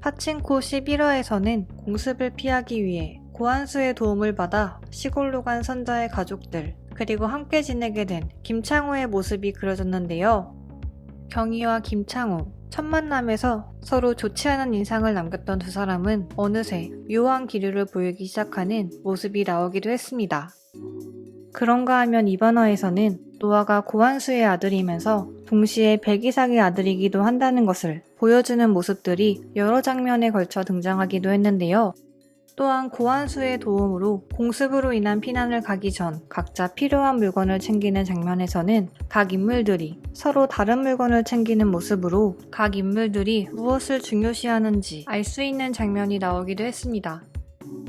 파친코 11화에서는 공습을 피하기 위해 고한수의 도움을 받아 시골로 간 선자의 가족들, 그리고 함께 지내게 된 김창호의 모습이 그려졌는데요. 경희와 김창호, 첫 만남에서 서로 좋지 않은 인상을 남겼던 두 사람은 어느새 묘한 기류를 보이기 시작하는 모습이 나오기도 했습니다. 그런가 하면 이번 화에서는 노아가 고한수의 아들이면서 동시에 백이삭의 아들이기도 한다는 것을 보여주는 모습들이 여러 장면에 걸쳐 등장하기도 했는데요. 또한 고한수의 도움으로 공습으로 인한 피난을 가기 전 각자 필요한 물건을 챙기는 장면에서는 각 인물들이 서로 다른 물건을 챙기는 모습으로 각 인물들이 무엇을 중요시하는지 알 수 있는 장면이 나오기도 했습니다.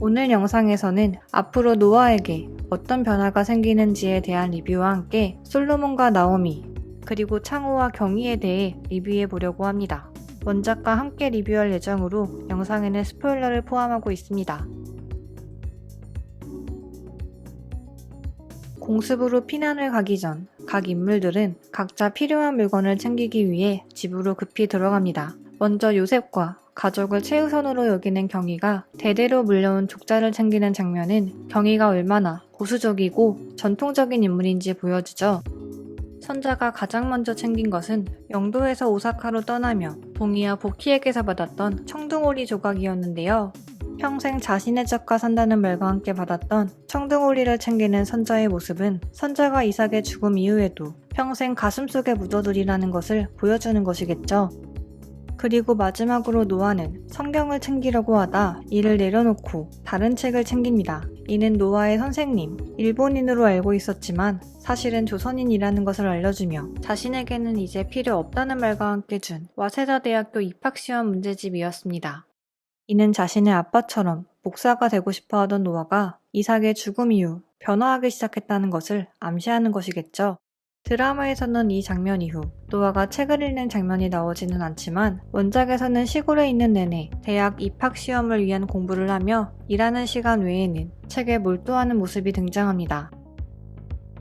오늘 영상에서는 앞으로 노아에게 어떤 변화가 생기는지에 대한 리뷰와 함께 솔로몬과 나오미, 그리고 창호와 경희에 대해 리뷰해 보려고 합니다. 원작과 함께 리뷰할 예정으로 영상에는 스포일러를 포함하고 있습니다. 공습으로 피난을 가기 전 각 인물들은 각자 필요한 물건을 챙기기 위해 집으로 급히 들어갑니다. 먼저 요셉과 가족을 최우선으로 여기는 경희가 대대로 물려온 족자를 챙기는 장면은 경희가 얼마나 보수적이고 전통적인 인물인지 보여주죠. 선자가 가장 먼저 챙긴 것은 영도에서 오사카로 떠나며 봉이와 보키에게서 받았던 청둥오리 조각이었는데요. 평생 자신의 짝과 산다는 말과 함께 받았던 청둥오리를 챙기는 선자의 모습은 선자가 이삭의 죽음 이후에도 평생 가슴속에 묻어두리라는 것을 보여주는 것이겠죠. 그리고 마지막으로 노아는 성경을 챙기려고 하다 이를 내려놓고 다른 책을 챙깁니다. 이는 노아의 선생님, 일본인으로 알고 있었지만 사실은 조선인이라는 것을 알려주며 자신에게는 이제 필요 없다는 말과 함께 준 와세다 대학교 입학시험 문제집이었습니다. 이는 자신의 아빠처럼 목사가 되고 싶어 하던 노아가 이삭의 죽음 이후 변화하기 시작했다는 것을 암시하는 것이겠죠. 드라마에서는 이 장면 이후 노아가 책을 읽는 장면이 나오지는 않지만 원작에서는 시골에 있는 내내 대학 입학시험을 위한 공부를 하며 일하는 시간 외에는 책에 몰두하는 모습이 등장합니다.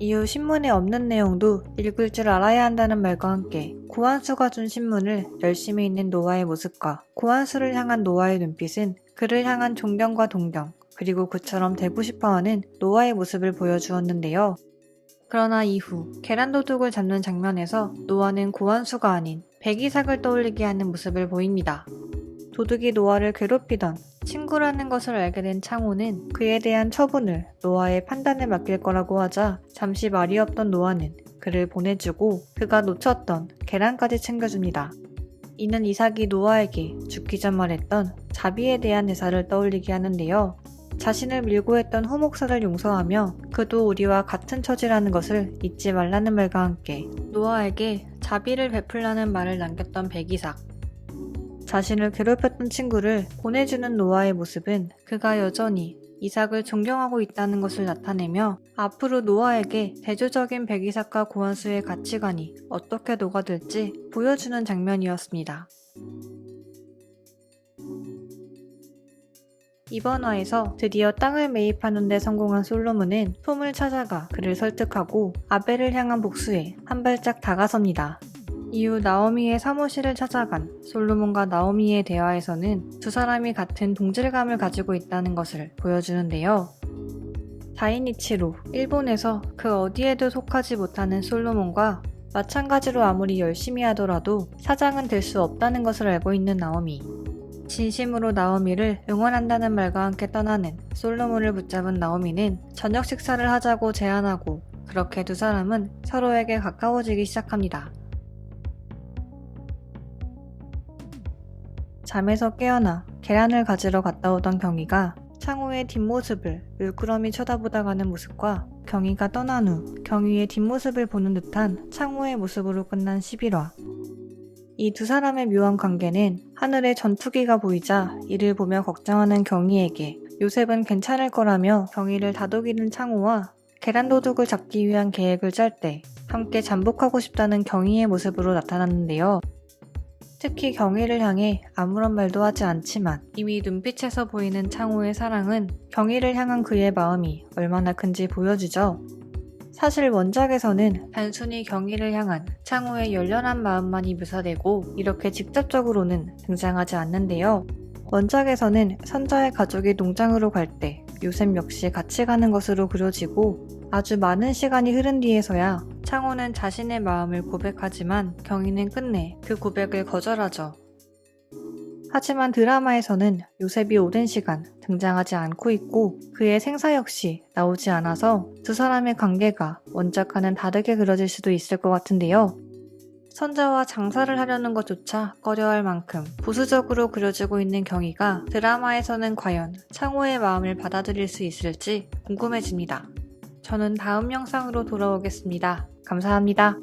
이후 신문에 없는 내용도 읽을 줄 알아야 한다는 말과 함께 고한수가 준 신문을 열심히 읽는 노아의 모습과 고한수를 향한 노아의 눈빛은 그를 향한 존경과 동경, 그리고 그처럼 되고 싶어하는 노아의 모습을 보여주었는데요. 그러나 이후 계란도둑을 잡는 장면에서 노아는 고한수가 아닌 백이삭을 떠올리게 하는 모습을 보입니다. 도둑이 노아를 괴롭히던 친구라는 것을 알게 된 창호는 그에 대한 처분을 노아의 판단에 맡길 거라고 하자 잠시 말이 없던 노아는 그를 보내주고 그가 놓쳤던 계란까지 챙겨줍니다. 이는 이삭이 노아에게 죽기 전 말했던 자비에 대한 대사를 떠올리게 하는데요. 자신을 밀고 했던 후목사를 용서하며 그도 우리와 같은 처지라는 것을 잊지 말라는 말과 함께 노아에게 자비를 베풀라는 말을 남겼던 백이삭. 자신을 괴롭혔던 친구를 보내주는 노아의 모습은 그가 여전히 이삭을 존경하고 있다는 것을 나타내며 앞으로 노아에게 대조적인 백이삭과 고한수의 가치관이 어떻게 녹아들지 보여주는 장면이었습니다. 이번 화에서 드디어 땅을 매입하는 데 성공한 솔로몬은 톰을 찾아가 그를 설득하고 아벨을 향한 복수에 한 발짝 다가섭니다. 이후 나오미의 사무실을 찾아간 솔로몬과 나오미의 대화에서는 두 사람이 같은 동질감을 가지고 있다는 것을 보여주는데요. 다이니치로 일본에서 그 어디에도 속하지 못하는 솔로몬과 마찬가지로 아무리 열심히 하더라도 사장은 될 수 없다는 것을 알고 있는 나오미. 진심으로 나오미를 응원한다는 말과 함께 떠나는 솔로몬을 붙잡은 나오미는 저녁 식사를 하자고 제안하고 그렇게 두 사람은 서로에게 가까워지기 시작합니다. 잠에서 깨어나 계란을 가지러 갔다 오던 경희가 창호의 뒷모습을 물끄러미 쳐다보다 가는 모습과 경희가 떠난 후 경희의 뒷모습을 보는 듯한 창호의 모습으로 끝난 11화. 이 두 사람의 묘한 관계는 하늘에 전투기가 보이자 이를 보며 걱정하는 경희에게 요셉은 괜찮을 거라며 경희를 다독이는 창호와 계란도둑을 잡기 위한 계획을 짤 때 함께 잠복하고 싶다는 경희의 모습으로 나타났는데요. 특히 경희를 향해 아무런 말도 하지 않지만 이미 눈빛에서 보이는 창호의 사랑은 경희를 향한 그의 마음이 얼마나 큰지 보여주죠. 사실 원작에서는 단순히 경희를 향한 창호의 열렬한 마음만이 묘사되고 이렇게 직접적으로는 등장하지 않는데요. 원작에서는 선자의 가족이 농장으로 갈 때 요셉 역시 같이 가는 것으로 그려지고 아주 많은 시간이 흐른 뒤에서야 창호는 자신의 마음을 고백하지만 경희는 끝내 그 고백을 거절하죠. 하지만 드라마에서는 요셉이 오랜 시간 등장하지 않고 있고 그의 생사 역시 나오지 않아서 두 사람의 관계가 원작과는 다르게 그려질 수도 있을 것 같은데요. 선자와 장사를 하려는 것조차 꺼려할 만큼 보수적으로 그려지고 있는 경희가 드라마에서는 과연 창호의 마음을 받아들일 수 있을지 궁금해집니다. 저는 다음 영상으로 돌아오겠습니다. 감사합니다.